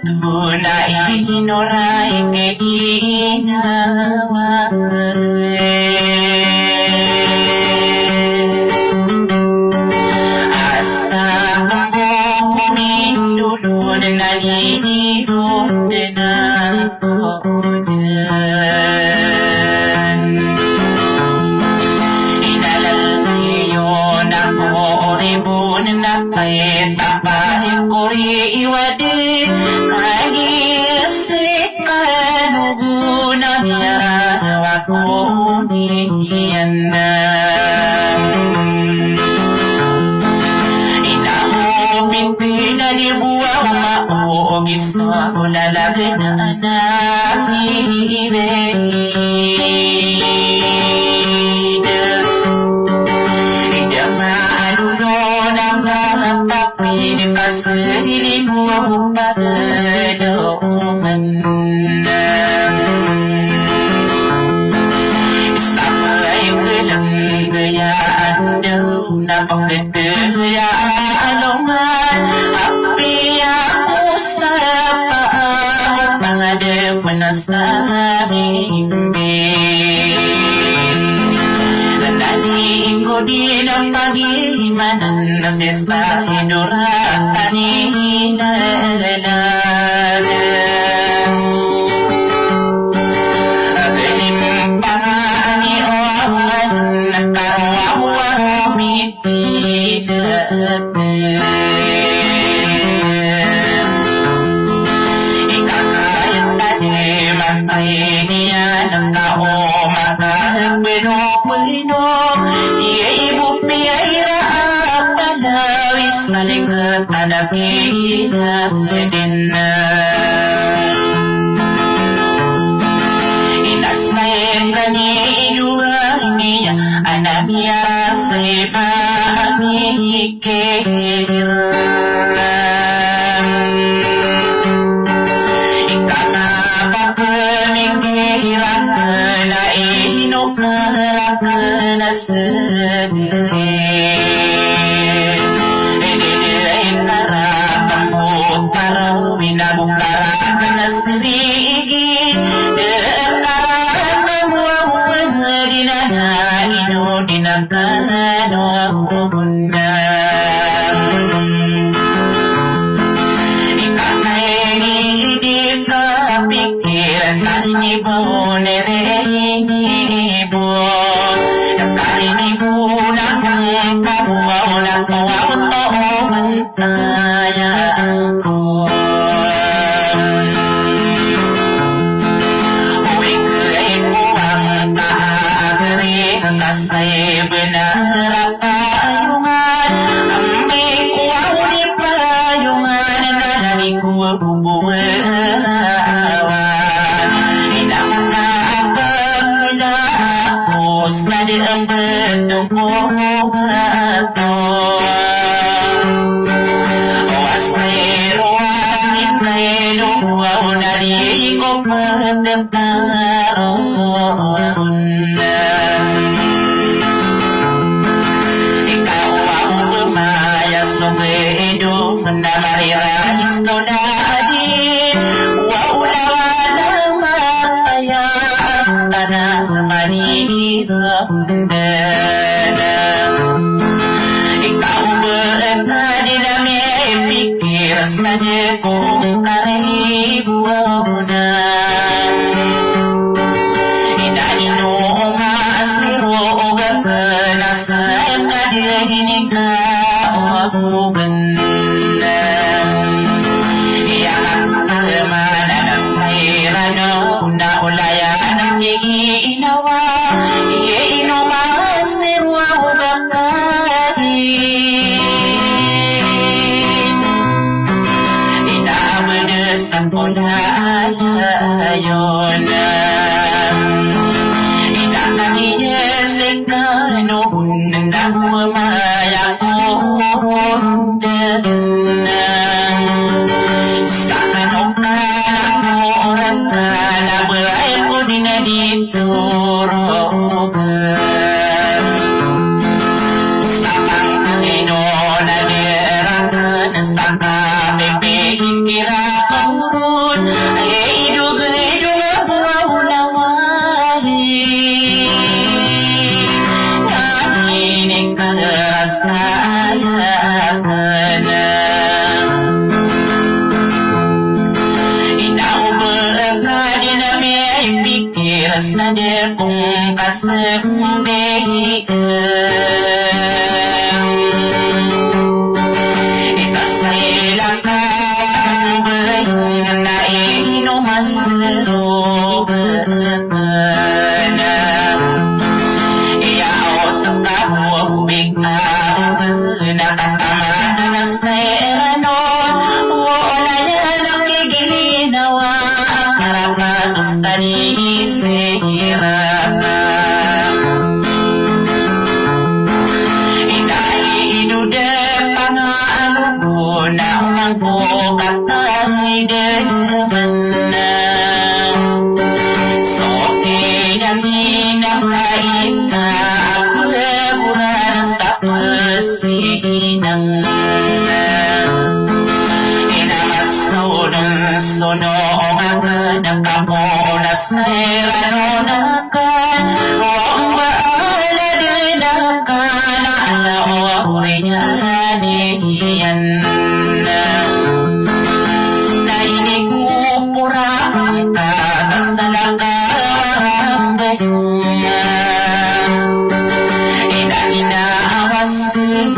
tunay inoray kainawa asa kambo kumindulun naninirod ng kodan inalalgayon ako ribun na paitapay kuri iwadi kagisik kanugu na miyarawa ko niyan na na di buang mau gisto lalagay na nakirida ida maanuno ng mga tapi di kasili mo pagdoman istapay kelang gayaan daw napagkagayaan alongan api ako sa paa pangadep na sa bimbi naliin ko din ang pag-imanan na sista hinura kanina agalim pa nga ani oan nakawawa mitidat ay niya ng kao makapino-pino iya ibu piyayra palawis na likat anapina din na inasnayin ka ni inuwa niya anamiyara sa iba amikira na inukara na sedih tara tambut tara winabukara na serigi dekara kamuang pengadinana ino dinakano bunda pikiran kani bonere ini bon kani bunak kamu nak kau to mentaya aku oi kei kuang tak beri kasai benar payungan ambi kuang di payungan nani kubuan Sadi ambedong mo ato Wasero angin kaino Wow nadi ko pagdagdaron Ikaw ang bumayas no kedo Menamarirais no nadi Wow nawalang mapayaan Tanah manira ikaw berada na may pikir saja kung karibuaw na inanino mas nirogan ka na sa kadihinig ka o ako banda iyakan ka mana na sa irano na ulayan ang giinawa ino mas niruaw inamenes ang pulayon inakagiyes ikano undang mamayak sa kanong orang na beray po din na diturogan sa pangkino na dirakan sa kapipikirakong iras na dekong kasembeh isas na ilakang bayang na inumas na iyaos ang kabuwag nakatamanas na erano wala yan ang kiginawa harap na sa stanis na hirap na inaiinude pangaano na umang bukat ay deman na so kaya minamait na pura-pura na Inang inamasodong sunong ang nakamunas na iranonakan ang baala din akan alauriyan iyan nainigupurang ka sa salakang bayong inaawas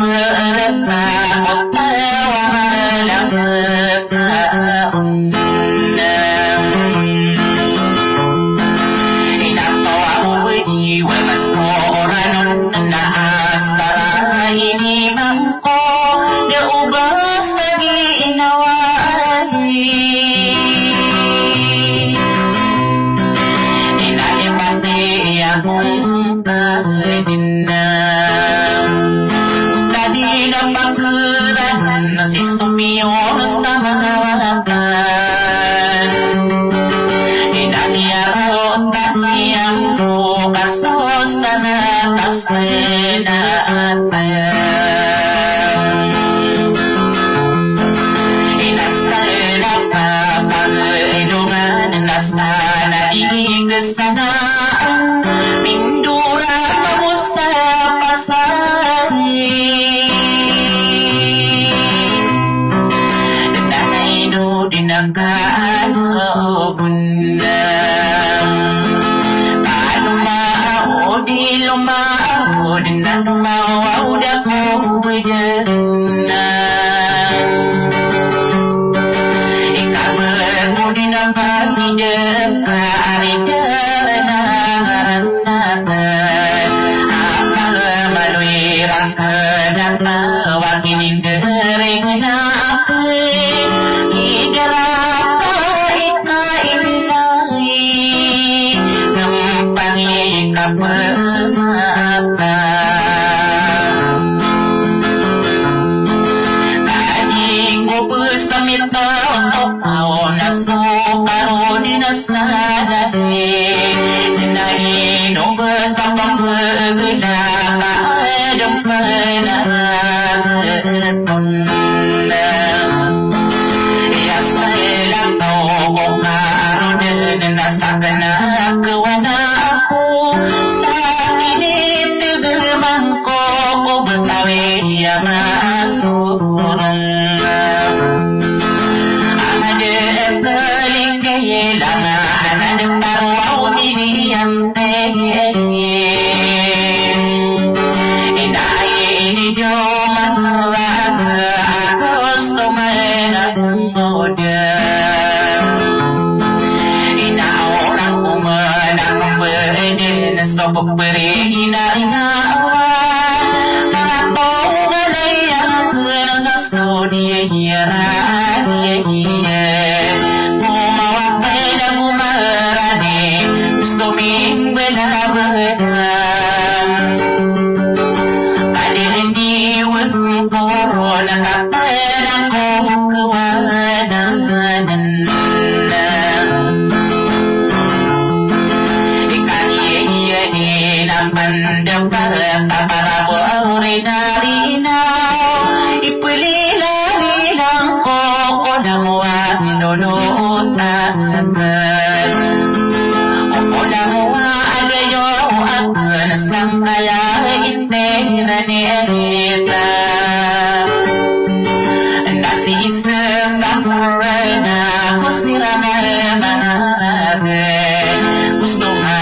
bertakot tawalang taon inatawa mo iwan mas oranon na astara inimang ko na ubas nag-iinawali inaimati akong kainin na tadi na pagkuran na si Stumios na mawakan inamiyarot tani ang bukas nos na natas na atan inasta na papag-ilungan nasta na igas na naan mindura kamusta pasari naino dinagaan bunda paano maaw di lumaaw din na lumawaw da ko na ikabar mo din ang pagidap kaaridan maluyirang kenang wakinin kering na ako'y igarapa ikainay ng pangikapamata kaning mo pusamit na otaw na sukaro dinas na lahi naino basta pambagla kaadam panagaton na iyas na ilang tao kung karoon nasa ka na kawana ako sa kinitigaman ko o batawi mas turong ang galing kailangan ng taraw diniyante inainidyo manraga ako sumanang moda inaorang kumanang berdin sa pagperi inarinawa ako ngalay ako sa studio Suming benar-benar Ada mendiwag ko Nakapan ako kewadanan Ikan iya inapan dapat para buhay dari inaw Ipulila-lilang ko Nang wahinunutan Anas ng kaya itera ni Erita Nasi isas na kurana Kusira na mga gusto nga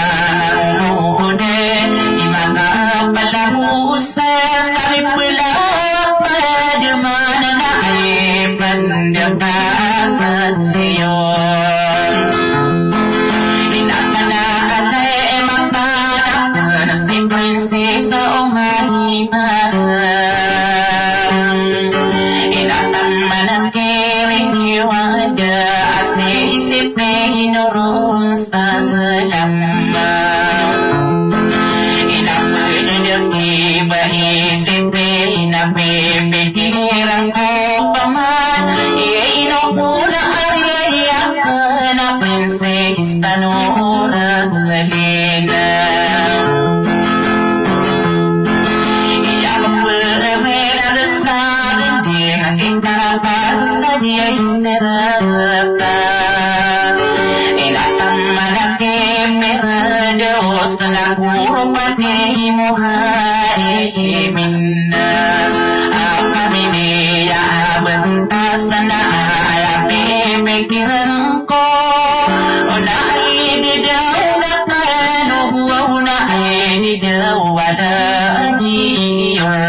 min se istanora lena ya bevera de saden dia kita pas dia isterata ina tamana ke merade ostana kurupate muhai minna kami ya bentas tanda ya pikiran ko una di daw na kano una di daw ada jiwa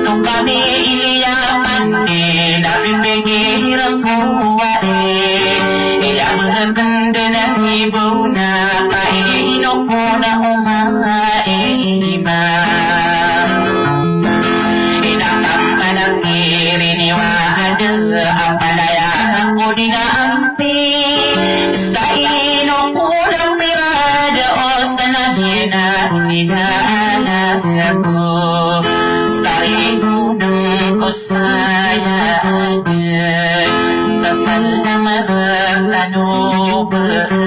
so kami iliyaman na pikiran ko ya maganda na ibo na kaino ko na umaima Kiriniwa ada apa daya aku dinaampi Staino pulang mirada ostana dina nidana aku Staino deng saya ada Sasal maratano ber